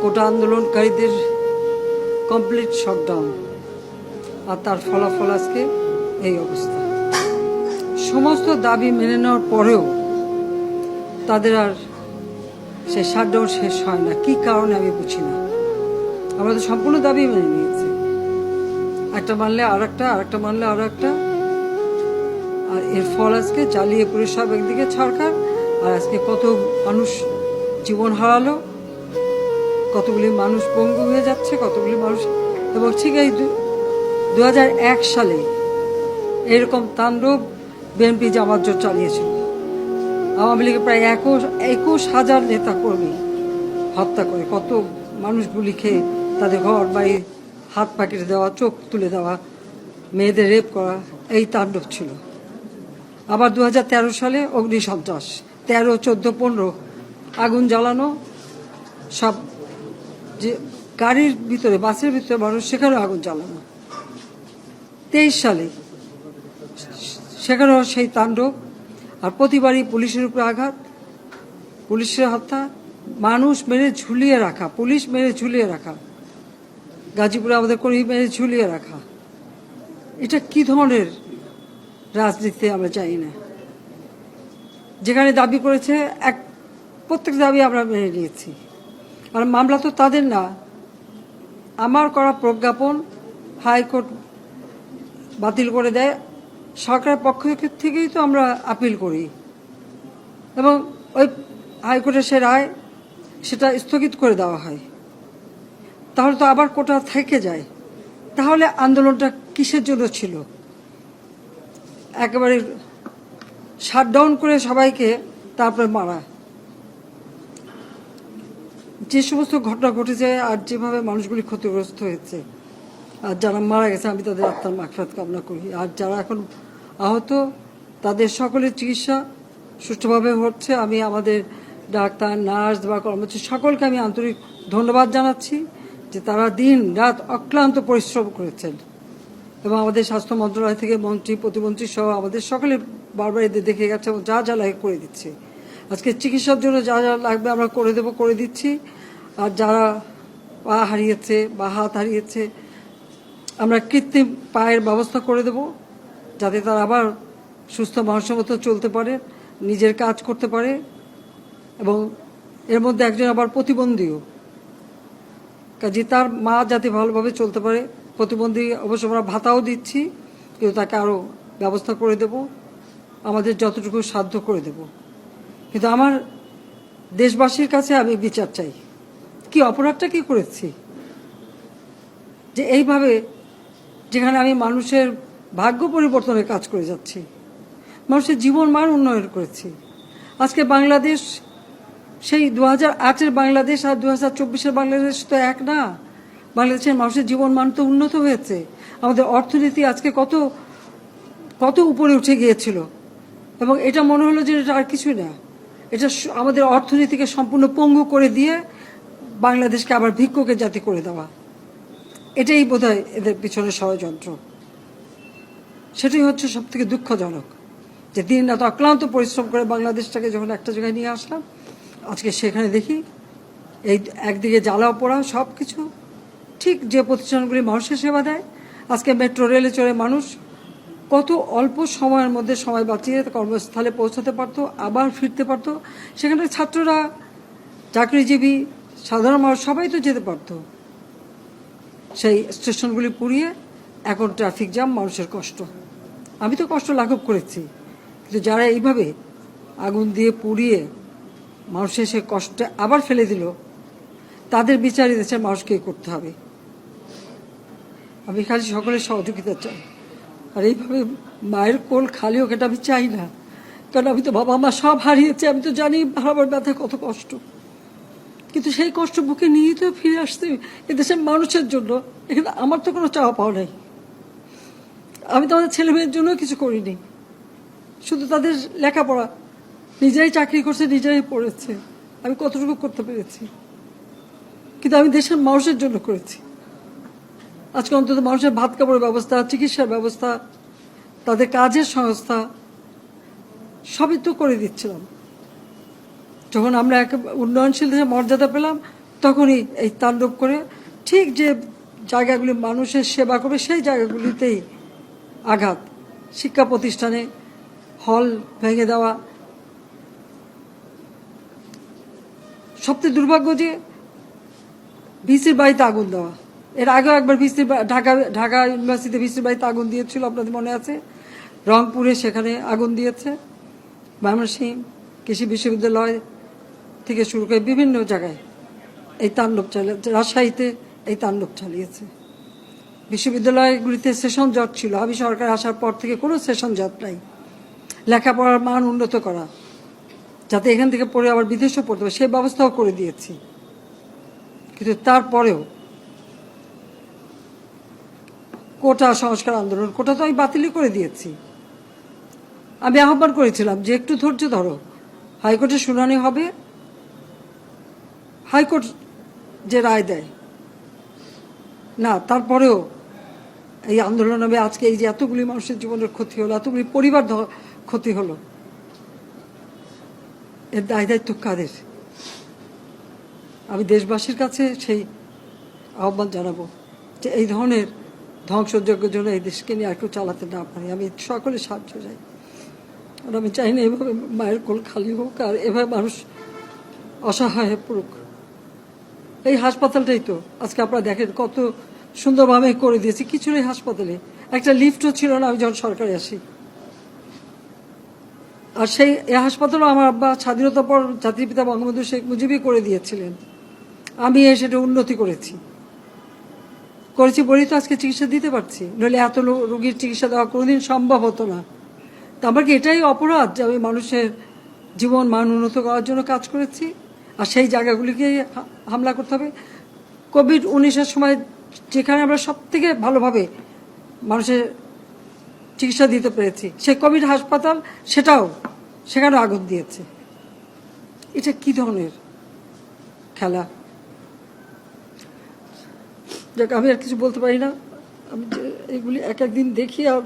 কোটা আন্দোলনকারীদের complete shutdown, আর তার ফলাফল আজকে এই অবস্থা। সমস্ত দাবি মেনে নেওয়ার পরেও তাদের আর সে শাটডাউন শেষ হয় না। কি কারণে আমি বুঝি না। আমরা তো সম্পূর্ণ দাবি মেনে নিয়েছি, একটা মানলে আর একটা, আর একটা মানলে আরো একটা, আর এর ফল আজকে জ্বালিয়ে পুড়ে সব একদিকে সরকার, আর আজকে কত মানুষ জীবন হারালো, কতগুলি মানুষ পঙ্গু হয়ে যাচ্ছে, কতগুলি মানুষ। এবং ঠিক এই 2001 সালে এরকম তাণ্ডব বিএনপি জামাত জোট চালিয়েছিল। আওয়ামী লীগের প্রায় 21,000 নেতা কর্মী হত্যা করে, কত মানুষ গুলি খেয়ে তাদের ঘর বাড়ি হাত পা কেটে দেওয়া, চোখ তুলে দেওয়া, মেয়েদের রেপ করা, এই তাণ্ডব ছিল। আবার 2013 সালে অগ্নিসন্ত্রাস, 13, 14, 15 আগুন জ্বালানো, সব যে গাড়ির ভিতরে, বাসের ভিতরে মানুষ, সেখানেও আগুন জ্বালানো। 23 সালে সেখানেও সেই তাণ্ডব, আর প্রতিবারই পুলিশের উপরে আঘাত, পুলিশের হত্যা, মানুষ মেরে ঝুলিয়ে রাখা, পুলিশ মেরে ঝুলিয়ে রাখা, গাজীপুরে আমাদের কর্মী মেরে ঝুলিয়ে রাখা। এটা কি ধরনের রাজনীতি আমরা জানি না। যেখানে দাবি করেছে প্রত্যেক দাবি আমরা মেনে নিয়েছি। আর মামলা তো তাদের না, আমার করা প্রজ্ঞাপন হাইকোর্ট বাতিল করে দেয়, সরকারের পক্ষ থেকেই তো আমরা আপিল করি, এবং ওই হাইকোর্টের সে রায় সেটা স্থগিত করে দেওয়া হয়। তাহলে তো আবার কোটা থেকে যায়। তাহলে আন্দোলনটা কিসের জন্য ছিল? একেবারে শাটডাউন করে সবাইকে তারপরে মারা। যে সমস্ত ঘটনা ঘটেছে আর যেভাবে মানুষগুলি ক্ষতিগ্রস্ত হয়েছে, আর যারা মারা গেছে আমি তাদের আত্মার মাগফিরাত কামনা করি। আর যারা এখন আহত তাদের সকলের চিকিৎসা সুষ্ঠুভাবে হচ্ছে। আমি আমাদের ডাক্তার, নার্স বা কর্মচারী সকলকে আমি আন্তরিক ধন্যবাদ জানাচ্ছি যে তারা দিন রাত অক্লান্ত পরিশ্রম করেছেন, এবং আমাদের স্বাস্থ্য মন্ত্রণালয় থেকে মন্ত্রী, প্রতিমন্ত্রী সহ আমাদের সকলে বারবার এদের দেখে গেছে এবং যা যা লাগে করে দিচ্ছে। আজকে চিকিৎসার জন্য যা যা লাগবে আমরা করে দিচ্ছি। আর যারা পা হারিয়েছে বা হাত হারিয়েছে, আমরা কৃত্রিম পায়ের ব্যবস্থা করে দেব, যাতে তারা আবার সুস্থ মানুষের মতো চলতে পারে, নিজের কাজ করতে পারে। এবং এর মধ্যে একজন আবার প্রতিবন্ধীও, কাজে তার মা যাতে ভালোভাবে চলতে পারে। প্রতিবন্ধী অবশ্য আমরা ভাতাও দিচ্ছি, কিন্তু তাকে আরও ব্যবস্থা করে দেব, আমাদের যতটুকু সাধ্য করে দেব। কিন্তু আমার দেশবাসীর কাছে আমি বিচার চাই, কি অপরাধটা কি করেছি যে এইভাবে, যেখানে আমি মানুষের ভাগ্য পরিবর্তনের কাজ করে যাচ্ছি, মানুষের জীবন মান উন্নয়ন করেছি। আজকে বাংলাদেশ সেই 2008-এর বাংলাদেশ আর 2024-এর বাংলাদেশ তো এক না। বাংলাদেশের মানুষের জীবন মান তো উন্নত হয়েছে। আমাদের অর্থনীতি আজকে কত কত উপরে উঠে গিয়েছিল, এবং এটা মনে হলো যে এটা আর কিছুই না। এটা আমাদের অর্থনীতিকে সম্পূর্ণ পঙ্গু করে দিয়ে বাংলাদেশকে আবার ভিক্ষুকের জাতি করে দেওয়া, এটাই বোধহয় এদের পিছনে ষড়যন্ত্র। সেটাই হচ্ছে সব থেকে দুঃখজনক, যে দিন রাত অক্লান্ত পরিশ্রম করে বাংলাদেশটাকে যখন একটা জায়গায় নিয়ে আসলাম, আজকে সেখানে দেখি এই একদিকে জ্বালাও পোড়াও সব কিছু। ঠিক যে প্রতিষ্ঠানগুলি মানুষের সেবা দেয়, আজকে মেট্রো রেলে চড়ে মানুষ কত অল্প সময়ের মধ্যে সময় বাঁচিয়ে কর্মস্থলে পৌঁছাতে পারতো, আবার ফিরতে পারতো। সেখানে ছাত্ররা, চাকরিজীবী, সাধারণ মানুষ সবাই তো যেতে পারতো। সেই স্টেশনগুলি পুড়িয়ে এখন ট্রাফিক জ্যাম, মানুষের কষ্ট। আমি তো কষ্ট লাঘব করেছি, কিন্তু যারা এইভাবে আগুন দিয়ে পুড়িয়ে মানুষের সে কষ্টে আবার ফেলে দিল, তাদের বিচার দেশের মানুষকেই করতে হবে। আমি খালি সকলের সহযোগিতা চাই। আর এইভাবে মায়ের কোল খালি হোক এটা আমি চাই না, কারণ আমি তো বাবা মা সব হারিয়েছি। আমি তো জানি হারাবার ব্যথা কত কষ্ট, কিন্তু সেই কষ্ট বুকে নিয়ে তো ফিরে আসতে এদেশের মানুষের জন্য। এখানে আমার তো কোনো চাওয়া পাওয়া নাই। আমি তো আমাদের ছেলে মেয়ের জন্য কিছু করিনি, শুধু তাদের লেখাপড়া, নিজেরাই চাকরি করছে, নিজেরাই পড়েছে। আমি কতটুকু করতে পেরেছি, কিন্তু আমি দেশের মানুষের জন্য করেছি। আজকে অন্তত মানুষের ভাত কাপড়ের ব্যবস্থা, চিকিৎসার ব্যবস্থা, তাদের কাজের সংস্থা সবই তো করে দিচ্ছিলাম। যখন আমরা এক উন্নয়নশীল দেশের মর্যাদা পেলাম, তখনই এই তাণ্ডব করে ঠিক যে জায়গাগুলি মানুষের সেবা করবে সেই জায়গাগুলিতেই আঘাত, শিক্ষা প্রতিষ্ঠানে হল ভেঙে দেওয়া। সবচেয়ে দুর্ভাগ্য যে ভিসির বাড়িতে আগুন দেওয়া। এর আগেও একবার ঢাকা ইউনিভার্সিটিতে ভিসির বাড়িতে আগুন দিয়েছিল, আপনাদের মনে আছে। রংপুরে সেখানে আগুন দিয়েছে, ময়মনসিংহ কৃষি বিশ্ববিদ্যালয় থেকে শুরু করে বিভিন্ন জায়গায় এই তাণ্ডব চালিয়েছে। রাজশাহীতে এই তাণ্ডব চালিয়েছে। বিশ্ববিদ্যালয়গুলিতে সেশন জট ছিল, আমি সরকার আসার পর থেকে কোনো সেশন জট নাই। লেখাপড়ার মান উন্নত করা, যাতে এখান থেকে পড়ে আবার বিদেশেও পড়তে হবে, সেই ব্যবস্থাও করে দিয়েছি। কিন্তু তারপরেও কোটা সংস্কার আন্দোলন, কোটা তো আমি বাতিলই করে দিয়েছি। আমি আহ্বান করেছিলাম যে একটু ধৈর্য ধরো, হাইকোর্টে শুনানি হবে, হাইকোর্ট যে রায় দেয়। না, তারপরেও এই আন্দোলন হবে। আজকে এই যে এতগুলি মানুষের জীবনের ক্ষতি হলো, এতগুলি পরিবার ক্ষতি হলো, এর দায় দায়িত্ব কাদের? আমি দেশবাসীর কাছে সেই আহ্বান জানাবো যে এই ধরনের ধ্বংসযজ্ঞের জন্য এই দেশকে নিয়ে আর কেউ চালাতে না পারে। আমি সকলে সাহায্য চাই, আর আমি চাই না এভাবে মায়ের কোল খালি হোক আর এভাবে মানুষ অসহায় হয়ে পড়ুক। এই হাসপাতালটাই তো আজকে আপনারা দেখেন কত সুন্দরভাবে করে দিয়েছি। কিছু নেই হাসপাতালে, একটা লিফটও ছিল না আমি যখন সরকারে আসি। আর সেই এই হাসপাতালও আমার আব্বা স্বাধীনতার পর জাতির পিতা বঙ্গবন্ধু শেখ মুজিবই করে দিয়েছিলেন। আমি সেটা উন্নতি করেছি বলেই তো আজকে চিকিৎসা দিতে পারছি, নইলে এত রোগীর চিকিৎসা দেওয়া কোনোদিন সম্ভব হতো না। তা আমার কি এটাই অপরাধ যে আমি মানুষের জীবন মান উন্নত করার জন্য কাজ করেছি, আর সেই জায়গাগুলিকে হামলা করতে হবে? কোভিড-19-এর সময় যেখানে আমরা সব থেকে ভালোভাবে মানুষের চিকিৎসা দিতে পেরেছি, সেই কোভিড হাসপাতাল সেখানে আগুন দিয়েছে। এটা কি ধরনের খেলা? যাক, আমি আর কিছু বলতে পারি না। আমি যে এগুলি এক একদিন দেখি আর